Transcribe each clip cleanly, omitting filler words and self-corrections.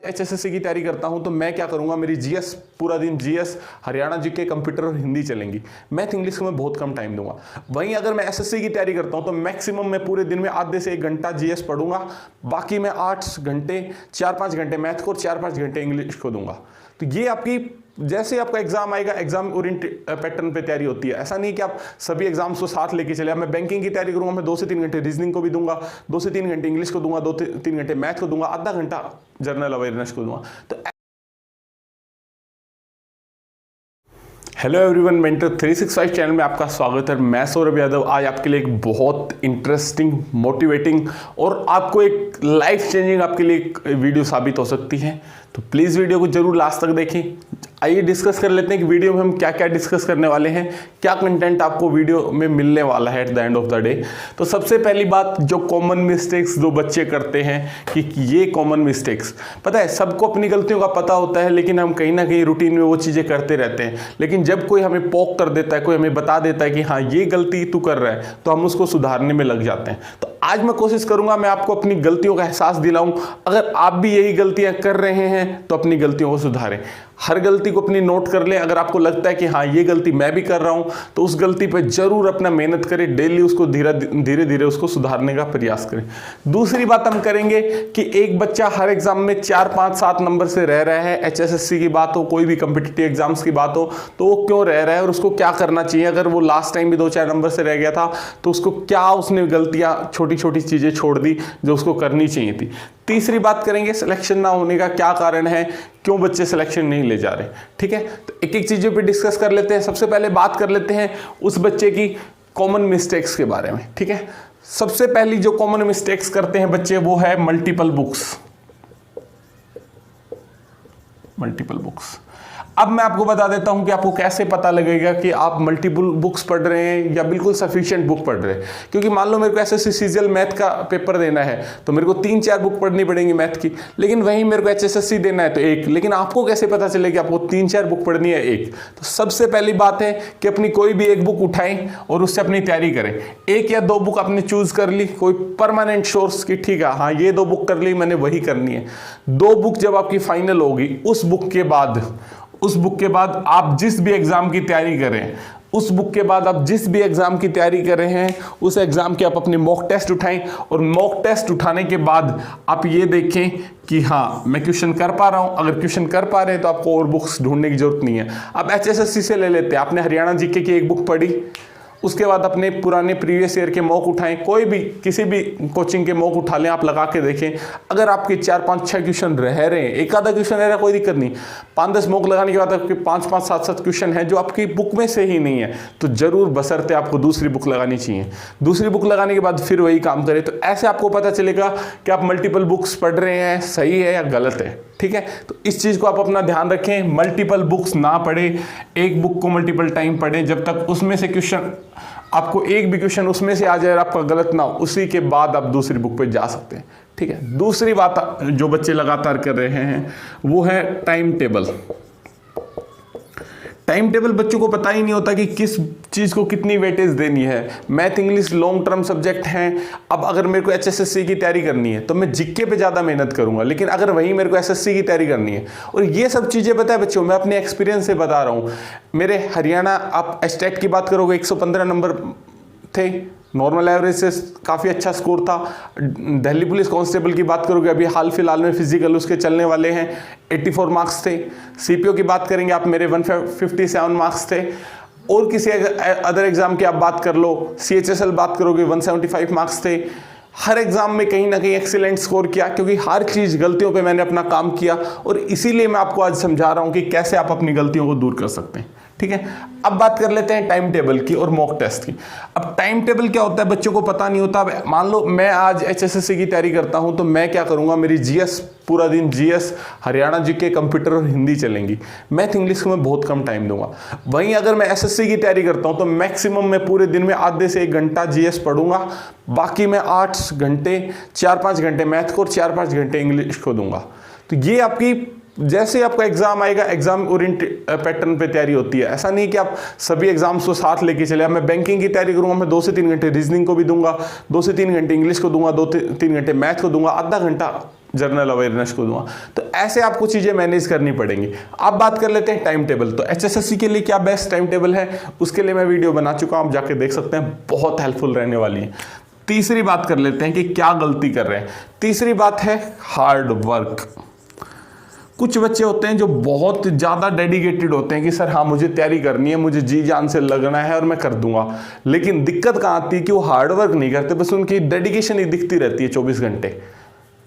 HSSC की तैयारी करता हूं तो मैं क्या करूंगा, मेरी जीएस पूरा दिन जीएस, हरियाणा जीके, कंप्यूटर और हिंदी चलेंगी। मैथ इंग्लिश को मैं बहुत कम टाइम दूंगा। वहीं अगर मैं एसएससी की तैयारी करता हूं तो मैक्सिमम मैं पूरे दिन में आधे से 1 घंटा जीएस पढ़ूंगा, बाकी मैं 8 घंटे 4-5 घंटे मैथ को और 4-5 घंटे इंग्लिश को दूंगा। तो ये आपकी जैसे आपका एग्जाम आएगा, एग्जाम ओरिएंटेड पैटर्न पे तैयारी होती है। ऐसा नहीं कि आप सभी एग्जाम्स को साथ लेके चले। मैं बैंकिंग की तैयारी करूंगा, मैं 2 से 3 घंटे रीजनिंग को भी दूंगा, 2 से 3 घंटे इंग्लिश को दूंगा, 2 से 3 घंटे मैथ को दूंगा, आधा घंटा जनरल अवेयरनेस को दूंगा। तो हेलो एवरीवन, मेंटर 365 चैनल में आपका स्वागत है। मैं सौरभ यादव आज आपके लिए एक बहुत इंटरेस्टिंग, मोटिवेटिंग और आपको एक लाइफ चेंजिंग आपके लिए एक वीडियो साबित हो सकती है। तो प्लीज़ वीडियो को जरूर लास्ट तक देखें। आइए डिस्कस कर लेते हैं कि वीडियो में हम क्या क्या डिस्कस करने वाले हैं, क्या कंटेंट आपको वीडियो में मिलने वाला है at the end of the day. तो सबसे पहली बात, जो कॉमन मिस्टेक्स जो बच्चे करते हैं कि ये कॉमन मिस्टेक्स, पता है सबको अपनी गलतियों का पता होता है, लेकिन हम कहीं ना कहीं रूटीन में वो चीज़ें करते रहते हैं। लेकिन जब कोई हमें पोक कर देता है, कोई हमें बता देता है कि हाँ ये गलती तू कर रहा है, तो हम उसको सुधारने में लग जाते हैं। तो आज मैं कोशिश करूंगा मैं आपको अपनी गलतियों का एहसास दिलाऊं। अगर आप भी यही गलतियां कर रहे हैं तो अपनी गलतियों को सुधारें। हर गलती को अपनी नोट कर लें। अगर आपको लगता है कि हाँ ये गलती मैं भी कर रहा हूं, तो उस गलती पर जरूर अपना मेहनत करें, डेली उसको धीरे धीरे उसको सुधारने का प्रयास करें। दूसरी बात हम करेंगे कि एक बच्चा हर एग्जाम में 4, 5, 7 नंबर से रह रहा है। एचएसएससी की बात हो, कोई भी कॉम्पिटिटिव एग्जाम्स की बात हो, तो वो क्यों रह रहा है और उसको क्या करना चाहिए। अगर वो लास्ट टाइम भी 2-4 नंबर से रह गया था तो उसको क्या, उसने गलतियां, छोटी छोटी चीजें छोड़ दी जो उसको करनी चाहिए थी। तीसरी बात करेंगे सिलेक्शन ना होने का क्या कारण है, क्यों बच्चे सिलेक्शन नहीं ले जा रहे। ठीक है, तो एक एक चीजों पे डिस्कस कर लेते हैं। सबसे पहले बात कर लेते हैं उस बच्चे की कॉमन मिस्टेक्स के बारे में। ठीक है, सबसे पहली जो कॉमन मिस्टेक्स करते हैं बच्चे वो है मल्टीपल बुक्स। मल्टीपल बुक्स, अब मैं आपको बता देता हूं कि आपको कैसे पता लगेगा कि आप मल्टीपल बुक्स पढ़ रहे हैं या बिल्कुल सफिशिएंट बुक पढ़ रहे हैं। क्योंकि मान लो मेरे को एसएससी सीजीएल मैथ का पेपर देना है तो मेरे को 3-4 बुक पढ़नी पड़ेंगी मैथ की, लेकिन वहीं मेरे को एचएसएससी देना है तो एक। लेकिन आपको कैसे पता चले कि आपको 3-4 बुक पढ़नी है एक? तो सबसे पहली बात है कि अपनी कोई भी एक बुक उठाएं और उससे अपनी तैयारी करें। 1 या 2 बुक आपने चूज कर ली, कोई परमानेंट सोर्स की, ठीक है हाँ ये 2 बुक कर ली मैंने, वही करनी है। 2 बुक जब आपकी फाइनल होगी, उस बुक के बाद आप जिस भी एग्जाम की तैयारी करें, उस बुक के बाद आप जिस भी एग्जाम की तैयारी कर रहे हैं, उस एग्जाम के आप अपने मॉक टेस्ट उठाएं। और मॉक टेस्ट उठाने के बाद आप ये देखें कि हाँ मैं क्वेश्चन कर पा रहा हूं। अगर क्वेश्चन कर पा रहे हैं तो आपको और बुक्स ढूंढने की जरूरत नहीं है। अब एचएसएससी से ले लेते हैं, आपने हरियाणा जीके की एक बुक पढ़ी, उसके बाद अपने पुराने प्रीवियस ईयर के मॉक उठाएं, कोई भी किसी भी कोचिंग के मॉक उठा लें, आप लगा के देखें। अगर आपके 4, 5, 6 क्वेश्चन रह रहे हैं, एक आधा क्वेश्चन रह रहा है कोई दिक्कत नहीं, 5-10 मॉक लगाने के बाद आपके 5-5, 7-7 क्वेश्चन है जो आपकी बुक में से ही नहीं है, तो जरूर बशर्ते आपको दूसरी बुक लगानी चाहिए। दूसरी बुक लगाने के बाद फिर वही काम करें। तो ऐसे आपको पता चलेगा कि आप मल्टीपल बुक्स पढ़ रहे हैं, सही है या गलत है। ठीक है, तो इस चीज को आप अपना ध्यान रखें। मल्टीपल बुक्स ना पढ़े, एक बुक को मल्टीपल टाइम पढ़ें जब तक उसमें से क्वेश्चन, आपको एक भी क्वेश्चन उसमें से आ जाए और आपका गलत ना हो, उसी के बाद आप दूसरी बुक पे जा सकते हैं। ठीक है, दूसरी बात जो बच्चे लगातार कर रहे हैं वो है टाइम टेबल। टाइम टेबल बच्चों को पता ही नहीं होता कि किस चीज़ को कितनी वेटेज देनी है। Math English long term subject हैं। अब अगर मेरे को एचएसएससी की तैयारी करनी है तो मैं जीके पे ज़्यादा मेहनत करूंगा, लेकिन अगर वहीं मेरे को एसएससी की तैयारी करनी है, और ये सब चीज़ें पता है बच्चों, मैं अपने एक्सपीरियंस से बता रहा हूँ। मेरे हरियाणा, आप स्टेट की बात करोगे 115 नंबर थे, नॉर्मल एवरेज से काफ़ी अच्छा स्कोर था। दिल्ली पुलिस कांस्टेबल की बात करोगे, अभी हाल फिलहाल में फिजिकल उसके चलने वाले हैं, 84 मार्क्स थे। सीपीओ की बात करेंगे आप, मेरे 157 मार्क्स थे। और किसी अदर एग्जाम की आप बात कर लो, सीएचएसएल बात करोगे 175 मार्क्स थे। हर एग्जाम में कहीं ना कहीं एक्सीलेंट स्कोर किया, क्योंकि हर चीज़ गलतियों पे मैंने अपना काम किया, और इसीलिए मैं आपको आज समझा रहा हूँ कि कैसे आप अपनी गलतियों को दूर कर सकते हैं। ठीक है, अब बात कर लेते हैं टाइम टेबल की और मॉक टेस्ट की। अब टाइम टेबल क्या होता है बच्चों को पता नहीं होता। मान लो मैं आज एचएसएससी की तैयारी करता हूं तो मैं क्या करूंगा, मेरी जीएस पूरा दिन जीएस, हरियाणा जीके, कंप्यूटर और हिंदी चलेंगी। मैथ इंग्लिश को मैं बहुत कम टाइम दूंगा। वहीं अगर मैं एसएससी की तैयारी करता हूं तो मैक्सिमम मैं पूरे दिन में आधे से 1 घंटा जीएस पढ़ूंगा, बाकी मैं 8 घंटे 4-5 घंटे मैथ को और 4-5 घंटे इंग्लिश को दूंगा। तो ये आपकी जैसे आपका एग्जाम आएगा, एग्जाम ओरिएंटेड पैटर्न पे तैयारी होती है। ऐसा नहीं कि आप सभी एग्जाम्स को साथ लेके चले। मैं बैंकिंग की तैयारी करूंगा, मैं 2 से 3 घंटे रीजनिंग को भी दूंगा, 2 से 3 घंटे इंग्लिश को दूंगा, 2 से 3 घंटे मैथ को दूंगा, आधा घंटा जनरल अवेयरनेस को दूंगा। तो ऐसे आपको चीज़ें मैनेज करनी पड़ेंगी। अब बात कर लेते हैं टाइम टेबल। तो HSSC के लिए क्या बेस्ट टाइम टेबल है, उसके लिए मैं वीडियो बना चुका हूँ, आप जाके देख सकते हैं, बहुत हेल्पफुल रहने वाली है। तीसरी बात कर लेते हैं कि क्या गलती कर रहे हैं। तीसरी बात है हार्ड वर्क। कुछ बच्चे होते हैं जो बहुत ज़्यादा डेडिकेटेड होते हैं कि सर हाँ मुझे तैयारी करनी है, मुझे जी जान से लगना है और मैं कर दूंगा, लेकिन दिक्कत कहाँ आती है कि वो हार्ड वर्क नहीं करते, बस उनकी डेडिकेशन ही दिखती रहती है 24 घंटे।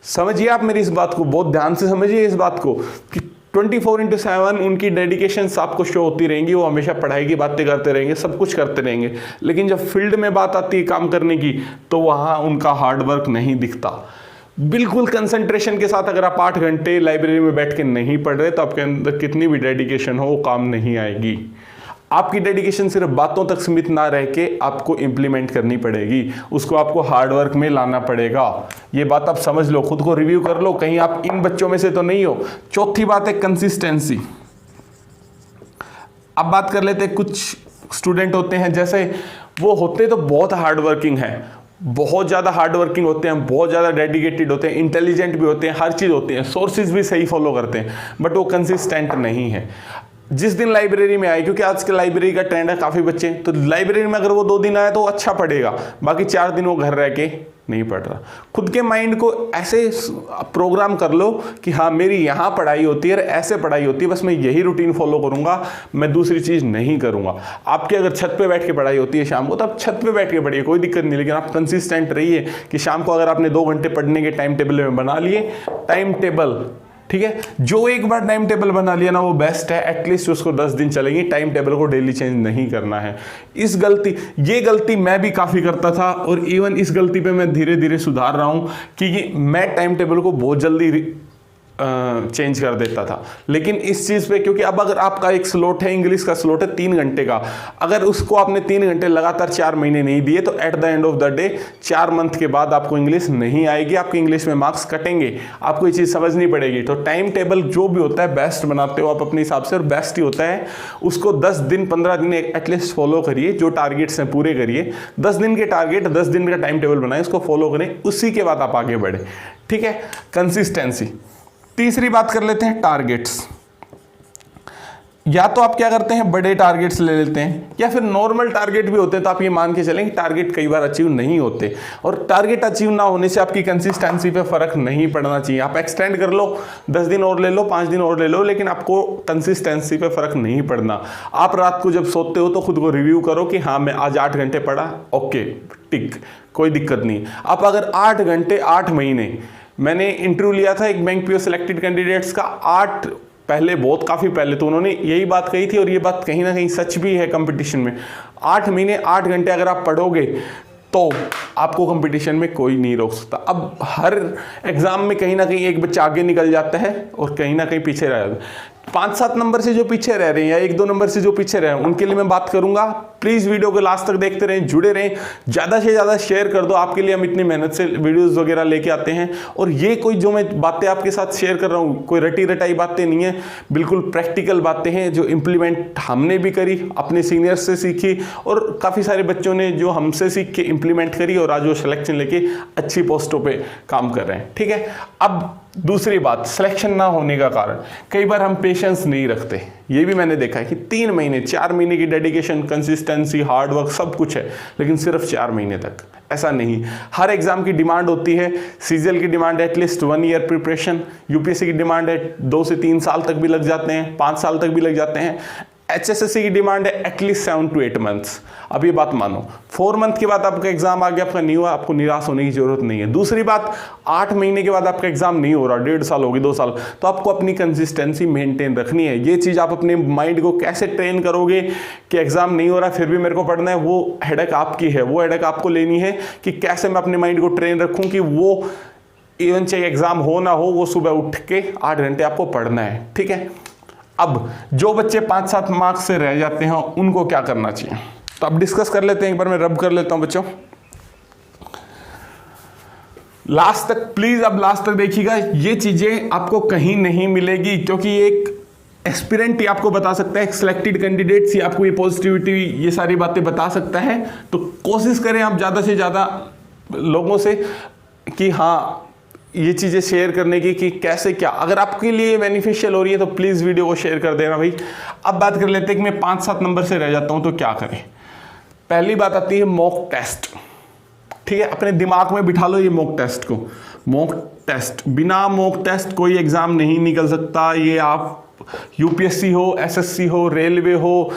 समझिए आप मेरी इस बात को, बहुत ध्यान से समझिए इस बात को कि 24/7 उनकी डेडिकेशन आपको शो होती रहेंगी, वो हमेशा पढ़ाई की बातें करते रहेंगे, सब कुछ करते रहेंगे, लेकिन जब फील्ड में बात आती है काम करने की तो वहाँ उनका हार्ड वर्क नहीं दिखता। बिल्कुल कंसंट्रेशन के साथ अगर आप 8 घंटे लाइब्रेरी में बैठ के नहीं पढ़ रहे तो आपके अंदर कितनी भी डेडिकेशन हो वो काम नहीं आएगी। आपकी डेडिकेशन सिर्फ बातों तक सीमित ना रह के आपको इंप्लीमेंट करनी पड़ेगी, उसको आपको हार्डवर्क में लाना पड़ेगा। ये बात आप समझ लो, खुद को रिव्यू कर लो, कहीं आप इन बच्चों में से तो नहीं हो। चौथी बात है कंसिस्टेंसी। अब बात कर लेते हैं, कुछ स्टूडेंट होते हैं जैसे वो होते तो बहुत हार्ड वर्किंग है, बहुत ज़्यादा हार्ड वर्किंग होते हैं, बहुत ज़्यादा डेडिकेटेड होते हैं, इंटेलिजेंट भी होते हैं, हर चीज़ होती है, सोर्सेज भी सही फॉलो करते हैं, बट वो कंसिस्टेंट नहीं है। जिस दिन लाइब्रेरी में आए, क्योंकि आजकल लाइब्रेरी का ट्रेंड है, काफ़ी बच्चे, तो लाइब्रेरी में अगर वो 2 दिन आए तो अच्छा पढ़ेगा, बाकी 4 दिन वो घर रह के नहीं पढ़ रहा। खुद के माइंड को ऐसे प्रोग्राम कर लो कि हाँ मेरी यहाँ पढ़ाई होती है, ऐसे पढ़ाई होती है, बस मैं यही रूटीन फॉलो करूँगा, मैं दूसरी चीज़ नहीं करूँगा। आपकी अगर छत पे बैठ के पढ़ाई होती है शाम को, तो आप छत पे बैठ के पढ़िए, कोई दिक्कत नहीं, लेकिन आप कंसिस्टेंट रहिए कि शाम को अगर आपने 2 घंटे पढ़ने के टाइम टेबल में बना लिए, टाइम टेबल, ठीक है, जो एक बार टाइम टेबल बना लिया ना वो बेस्ट है, एटलीस्ट उसको 10 दिन चलेगी, टाइम टेबल को डेली चेंज नहीं करना है। ये गलती मैं भी काफ़ी करता था और इवन इस गलती पे मैं धीरे धीरे सुधार रहा हूँ कि मैं टाइम टेबल को बहुत जल्दी चेंज कर देता था। लेकिन इस चीज़ पे, क्योंकि अब अगर आपका एक स्लॉट है, इंग्लिश का स्लॉट है 3 घंटे का, अगर उसको आपने 3 घंटे लगातार 4 महीने नहीं दिए तो at the end of the day 4 month के बाद आपको इंग्लिश नहीं आएगी, आपके इंग्लिश में मार्क्स कटेंगे। आपको ये चीज़ समझनी पड़ेगी। तो टाइम टेबल जो भी होता है बेस्ट बनाते हो आप अपने हिसाब से, और बेस्ट ही होता है, उसको 10 दिन 15 दिन एटलीस्ट फॉलो करिए, जो टारगेट्स हैं पूरे करिए। 10 दिन के टारगेट, 10 दिन का टाइम टेबल बनाए, उसको फॉलो करें, उसी के बाद आप आगे बढ़े। ठीक है, कंसिस्टेंसी। तीसरी बात कर लेते हैं टारगेट्स। या तो आप क्या करते हैं, बड़े टारगेट्स ले लेते हैं, या फिर नॉर्मल टारगेट भी होते हैं, तो आप ये मान के चलें कि टारगेट कई बार अचीव नहीं होते, और टारगेट अचीव ना होने से आपकी कंसिस्टेंसी पे फर्क नहीं पड़ना चाहिए। आप एक्सटेंड कर लो, 10 दिन और ले लो, 5 दिन और ले लो, लेकिन आपको कंसिस्टेंसी पे फर्क नहीं पड़ना। आप रात को जब सोते हो तो खुद को रिव्यू करो कि हाँ मैं आज 8 घंटे पढ़ा, ओके टिक, कोई दिक्कत नहीं। आप अगर 8 घंटे 8 महीने, मैंने इंटरव्यू लिया था एक बैंक पीओ सिलेक्टेड कैंडिडेट्स का, पहले बहुत काफ़ी पहले, तो उन्होंने यही बात कही थी और ये बात कहीं ना कहीं सच भी है कंपटीशन में। 8 महीने 8 घंटे अगर आप पढ़ोगे तो आपको कंपटीशन में कोई नहीं रोक सकता। अब हर एग्जाम में कहीं ना कहीं एक बच्चा आगे निकल जाता है और कहीं ना कहीं पीछे रह जाता है। 5-7 नंबर से जो पीछे रह रहे हैं या 1-2 नंबर से जो पीछे रहे हैं उनके लिए मैं बात करूंगा। प्लीज़ वीडियो को लास्ट तक देखते रहें, जुड़े रहें, ज़्यादा से ज़्यादा शेयर कर दो। आपके लिए हम इतनी मेहनत से वीडियोस वगैरह लेके आते हैं, और ये कोई जो मैं बातें आपके साथ शेयर कर रहा हूँ कोई रटी रटाई बातें नहीं है, बिल्कुल प्रैक्टिकल बातें हैं जो इम्प्लीमेंट हमने भी करी, अपने सीनियर्स से सीखी, और काफ़ी सारे बच्चों ने जो हमसे सीख के इम्प्लीमेंट करी और आज वो सिलेक्शन लेके अच्छी पोस्टों पर काम कर रहे हैं। ठीक है, अब दूसरी बात, सिलेक्शन ना होने का कारण, कई बार हम पेशेंस नहीं रखते। ये भी मैंने देखा है कि 3 महीने 4 महीने की डेडिकेशन, कंसिस्टेंसी, हार्डवर्क सब कुछ है, लेकिन सिर्फ 4 महीने तक। ऐसा नहीं, हर एग्जाम की डिमांड होती है। सीजीएल की डिमांड है एटलीस्ट 1 ईयर प्रिपरेशन, यूपीएससी की डिमांड है 2 से 3 साल तक भी लग जाते हैं, 5 साल तक भी लग जाते हैं। HSSC की डिमांड है एटलीस्ट 7 to 8 मंथ्स। अब ये बात मानो, 4 मंथ के बाद आपका एग्जाम आ गया, आपका नहीं हुआ, आपको निराश होने की जरूरत नहीं है। दूसरी बात, 8 महीने के बाद आपका एग्जाम नहीं हो रहा, 1.5 साल हो गई, 2 साल, तो आपको अपनी कंसिस्टेंसी मेंटेन रखनी है। ये चीज़ आप अपने माइंड को कैसे ट्रेन करोगे कि एग्जाम नहीं हो रहा फिर भी मेरे को पढ़ना है, वो हेडेक आपकी है, वो हेडेक आपको लेनी है कि कैसे मैं अपने माइंड को ट्रेन रखूँ कि वो इवन चाहे एग्जाम हो ना हो, वो सुबह उठ के 8 घंटे आपको पढ़ना है। ठीक है, अब जो बच्चे 5-7 मार्क्स से रह जाते हैं उनको क्या करना चाहिए, तो अब डिस्कस कर लेते हैं। एक बार मैं रब कर लेता हूं बच्चों, लास्ट तक प्लीज, अब लास्ट तक देखिएगा। ये चीजें आपको कहीं नहीं मिलेगी, क्योंकि एक एक्सपीरियंट ही आपको बता सकता है, एक सिलेक्टेड कैंडिडेट्स ही आपको ये पॉजिटिविटी, ये सारी बातें बता सकता है। तो कोशिश करें आप ज़्यादा से ज़्यादा लोगों से कि हाँ ये चीज़ें शेयर करने की कि कैसे क्या, अगर आपके लिए बेनिफिशियल हो रही है तो प्लीज़ वीडियो को शेयर कर देना भाई। अब बात कर लेते हैं कि मैं 5-7 नंबर से रह जाता हूँ तो क्या करें। पहली बात आती है मॉक टेस्ट। ठीक है, अपने दिमाग में बिठा लो ये मॉक टेस्ट को। मॉक टेस्ट, बिना मॉक टेस्ट कोई एग्ज़ाम नहीं निकल सकता। ये आप यूपीएससी हो, एसएससी हो, रेलवे हो,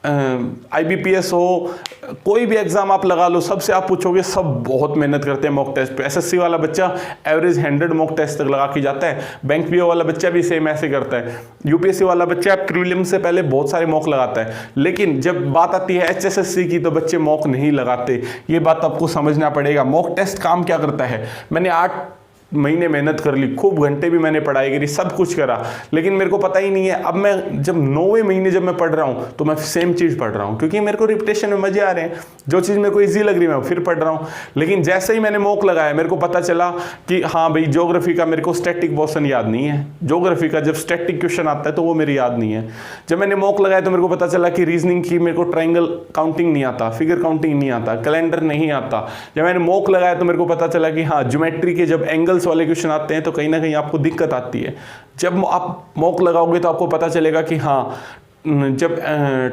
आईबीपीएस हो, कोई भी एग्जाम आप लगा लो, सबसे आप पूछोगे, सब बहुत मेहनत करते हैं मॉक टेस्ट पे। एसएससी वाला बच्चा एवरेज 100 मॉक टेस्ट तक लगा के जाता है। बैंक पीओ वाला बच्चा भी सेम ऐसे करता है। यूपीएससी वाला बच्चा प्रीलिम से पहले बहुत सारे मॉक लगाता है। लेकिन जब बात आती है एचएसएससी की तो बच्चे मॉक नहीं लगाते। ये बात आपको समझना पड़ेगा। मॉक टेस्ट काम क्या करता है, मैंने 8 महीने मेहनत कर ली, खूब घंटे भी मैंने पढ़ाई करी, सब कुछ करा, लेकिन मेरे को पता ही नहीं है। अब मैं जब 9वें महीने जब मैं पढ़ रहा हूँ तो मैं सेम चीज़ पढ़ रहा हूँ, क्योंकि मेरे को रिपीटेशन में मजे आ रहे हैं। जो चीज़ मेरे को इजी लग रही है मैं फिर पढ़ रहा हूँ। लेकिन जैसे ही मैंने मॉक लगाया मेरे को पता चला कि हाँ भाई, ज्योग्राफी का मेरे को स्टैटिक पोर्शन याद नहीं है। ज्योग्राफी का जब स्टैटिक क्वेश्चन आता है तो वो मेरी याद नहीं है। जब मैंने मॉक लगाया तो मेरे को पता चला कि रीजनिंग की मेरे को ट्राइंगल काउंटिंग नहीं आता, फिगर काउंटिंग नहीं आता, कैलेंडर नहीं आता। जब मैंने मॉक लगाया तो मेरे को पता चला कि हाँ, ज्योमेट्री के जब एंगल्स वाले क्वेश्चन आते हैं तो कहीं ना कहीं आपको दिक्कत आती है। जब आप मॉक लगाओगे तो आपको पता चलेगा कि हाँ, जब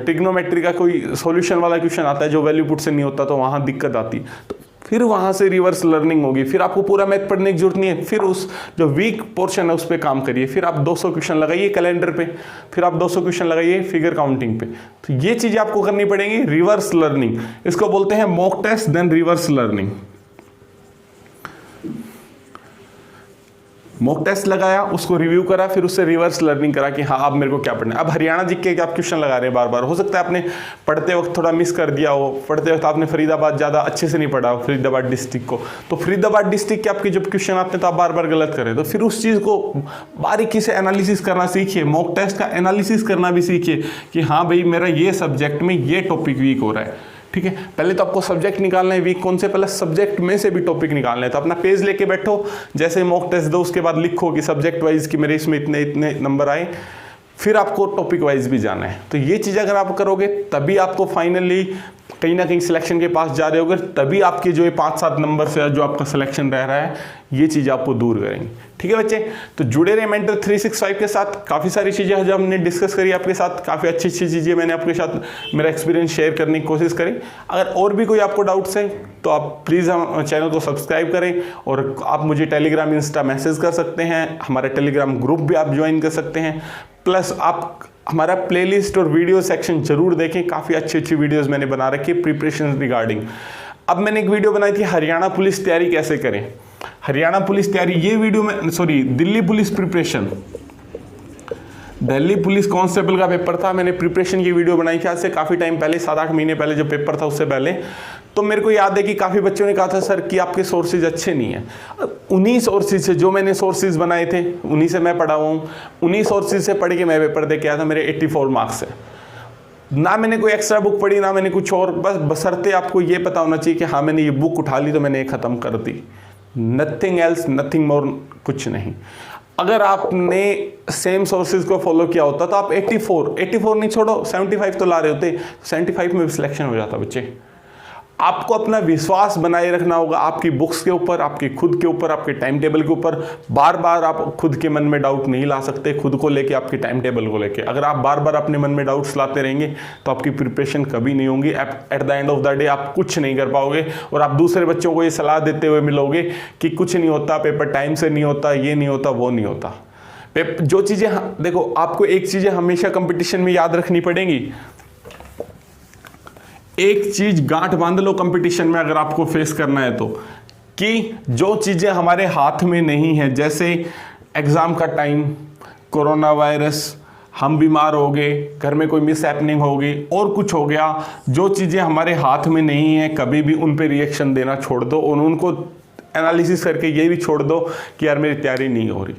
ट्रिग्नोमेट्री का कोई सॉल्यूशन वाला क्वेश्चन आता है जो वैल्यू पुट से नहीं होता तो वहाँ दिक्कत आती है। तो फिर वहाँ से रिवर्स लर्निंग होगी। फिर आपको पूरा मैथ पढ़ने की जरूरत नहीं है। फिर उस जो वीक पोर्शन है उस पर काम करिए। फिर आप 200 क्वेश्चन लगाइए कैलेंडर पे, फिर आप 200 क्वेश्चन लगाइए फिगर काउंटिंग पे। तो ये चीज़ें आपको करनी पड़ेंगी। रिवर्स लर्निंग इसको बोलते हैं, mock test then reverse learning. Mock test लगाया, उसको रिव्यू करा, फिर उससे रिवर्स लर्निंग करा कि हाँ अब मेरे को क्या पढ़ना है। अब हरियाणा जीके के आप क्वेश्चन लगा रहे हैं बार बार, हो सकता है आपने पढ़ते वक्त थोड़ा मिस कर दिया हो, पढ़ते वक्त आपने फरीदाबाद ज़्यादा अच्छे से नहीं पढ़ा हो, फरीदाबाद डिस्ट्रिक्ट को, तो फरीदाबाद डिस्ट्रिक्ट के आपके जब क्वेश्चन आते हैं तो आप बार बार गलत करें। तो फिर उस चीज़ को बारीकी से एनालिसिस करना सीखिए। मॉक टेस्ट का एनालिसिस करना भी सीखिए कि हाँ भाई, मेरा ये सब्जेक्ट में ये टॉपिक वीक हो रहा है। ठीक है, पहले तो आपको सब्जेक्ट निकालना है वीक कौन से, पहले सब्जेक्ट में से भी टॉपिक निकालना है। तो अपना पेज लेके बैठो, जैसे मॉक टेस्ट दो उसके बाद लिखो कि सब्जेक्ट वाइज कि मेरे इसमें इतने इतने नंबर आए, फिर आपको टॉपिक वाइज भी जाना है। तो ये चीज़ अगर आप करोगे तभी आपको फाइनली कहीं ना कहीं सिलेक्शन के पास जा रहे होगे, तभी आपके जो ये 5-7 नंबर से जो आपका सिलेक्शन रह रहा है ये चीज़ आपको दूर करेंगे। ठीक है बच्चे, तो जुड़े रहे मेंटर 365 के साथ। काफ़ी सारी चीज़ें जो हमने डिस्कस करी आपके साथ, काफ़ी अच्छी अच्छी चीज़ें मैंने आपके साथ मेरा एक्सपीरियंस शेयर करने की कोशिश करी। अगर और भी कोई आपको डाउट्स है तो आप प्लीज़ हम चैनल को सब्सक्राइब करें, और आप मुझे टेलीग्राम, इंस्टा मैसेज कर सकते हैं। हमारा टेलीग्राम ग्रुप भी आप ज्वाइन कर सकते हैं। प्लस आप हमारा प्लेलिस्ट और वीडियो सेक्शन जरूर देखें, काफ़ी अच्छी अच्छी वीडियोस मैंने बना रखी है प्रिपरेशन रिगार्डिंग। अब मैंने एक वीडियो बनाई थी हरियाणा पुलिस तैयारी कैसे करें। हरियाणा पुलिस तैयारी, ये वीडियो में Delhi police preparation, Delhi police constable का पेपर था, मैंने प्रिपरेशन की वीडियो बनाई थी आज से काफ़ी टाइम पहले, 7-8 महीने पहले जब पेपर था उससे पहले। तो मेरे को याद है कि काफ़ी बच्चों ने कहा था सर कि आपके सोर्सेज अच्छे नहीं हैं। उन्हीं सोर्सेज से जो मैंने सोर्सेज बनाए थे उन्हीं से मैं पढ़ा हुआ हूँ, उन्हीं सोर्सेज से पढ़ के मैं पेपर दे के आया था। मेरे 84 मार्क्स है। ना मैंने कोई एक्स्ट्रा बुक पढ़ी, ना मैंने कुछ और, बस बशर्ते आपको ये पता होना चाहिए कि हाँ मैंने ये बुक उठा ली तो मैंने ये ख़त्म कर दी। नथिंग एल्स, नथिंग मोर, कुछ नहीं। अगर आपने सेम सोर्सेज को फॉलो किया होता तो आप 84 नहीं छोड़ो 75 तो ला रहे होते, 75 में भी सिलेक्शन हो जाता बच्चे। आपको अपना विश्वास बनाए रखना होगा आपकी बुक्स के ऊपर, आपकी खुद के ऊपर, आपके टाइम टेबल के ऊपर। बार बार आप खुद के मन में डाउट नहीं ला सकते, खुद को लेके, आपके टाइम टेबल को लेके। अगर आप बार बार अपने मन में डाउट्स लाते रहेंगे तो आपकी प्रिपरेशन कभी नहीं होगी। At the end of the day आप कुछ नहीं कर पाओगे, और आप दूसरे बच्चों को ये सलाह देते हुए मिलोगे कि कुछ नहीं होता, पेपर टाइम से नहीं होता, ये नहीं होता, वो नहीं होता। जो चीज़ें, देखो आपको एक चीज़ें हमेशा कंपटीशन में याद रखनी पड़ेंगी। एक चीज गांठ बांध लो कंपटीशन में अगर आपको फेस करना है तो, कि जो चीजें हमारे हाथ में नहीं है, जैसे एग्जाम का टाइम, कोरोना वायरस, हम बीमार हो गए, घर में कोई मिस हैपनिंग होगी और कुछ हो गया, जो चीजें हमारे हाथ में नहीं है कभी भी उन पे रिएक्शन देना छोड़ दो, और उनको एनालिसिस करके ये भी छोड़ दो कि यार मेरी तैयारी नहीं हो रही।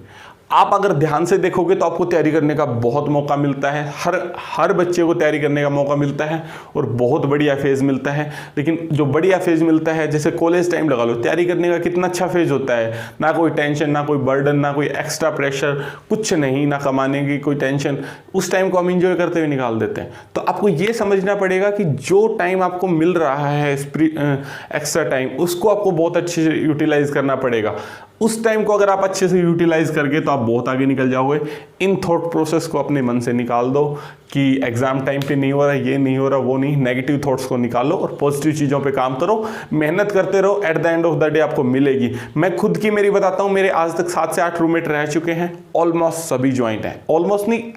आप अगर ध्यान से देखोगे तो आपको तैयारी करने का बहुत मौका मिलता है। हर बच्चे को तैयारी करने का मौका मिलता है और बहुत बढ़िया फेज मिलता है। लेकिन जो बढ़िया फेज मिलता है, जैसे कॉलेज टाइम लगा लो, तैयारी करने का कितना अच्छा फेज होता है। ना कोई टेंशन, ना कोई बर्डन, ना कोई एक्स्ट्रा प्रेशर, कुछ नहीं, ना कमाने की कोई टेंशन। उस टाइम को हम इंजॉय करते हुए निकाल देते हैं। तो आपको ये समझना पड़ेगा कि जो टाइम आपको मिल रहा है एक्स्ट्रा टाइम, उसको आपको बहुत अच्छे से यूटिलाइज करना पड़ेगा। उस टाइम को अगर आप अच्छे से यूटिलाइज करके तो आप बहुत आगे निकल जाओगे। इन थॉट प्रोसेस को अपने मन से निकाल दो कि एग्जाम टाइम पे नहीं हो रहा, ये नहीं हो रहा, वो नहीं, नेगेटिव थॉट्स को निकालो और पॉजिटिव चीज़ों पे काम करो, मेहनत करते रहो, at the end of the day आपको मिलेगी। मैं खुद की मेरी बताता हूँ, मेरे आज तक 7 से 8 रूममेट रह चुके हैं, ऑलमोस्ट सभी ज्वाइंट हैं, ऑलमोस्ट नहीं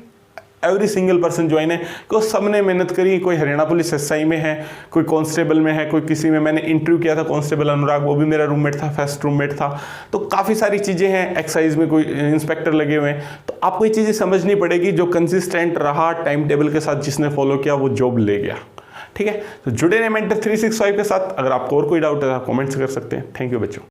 एवरी सिंगल पर्सन ज्वाइन है, क्योंकि सबने मेहनत करी। कोई हरियाणा पुलिस एसआई में है, कोई कांस्टेबल में है, कोई किसी में। मैंने इंटरव्यू किया था कांस्टेबल अनुराग, वो भी मेरा रूममेट था, फर्स्ट रूममेट था। तो काफ़ी सारी चीज़ें हैं, एक्साइज में कोई इंस्पेक्टर लगे हुए हैं। तो आपको ये चीज़ें समझनी पड़ेगी, जो कंसिस्टेंट रहा टाइम टेबल के साथ, जिसने फॉलो किया वो जॉब ले गया। ठीक है, तो जुड़े रहे मेंटर 365 के साथ। अगर आपको और कोई डाउट है तो आप कमेंट्स कर सकते हैं। थैंक यू बच्चों।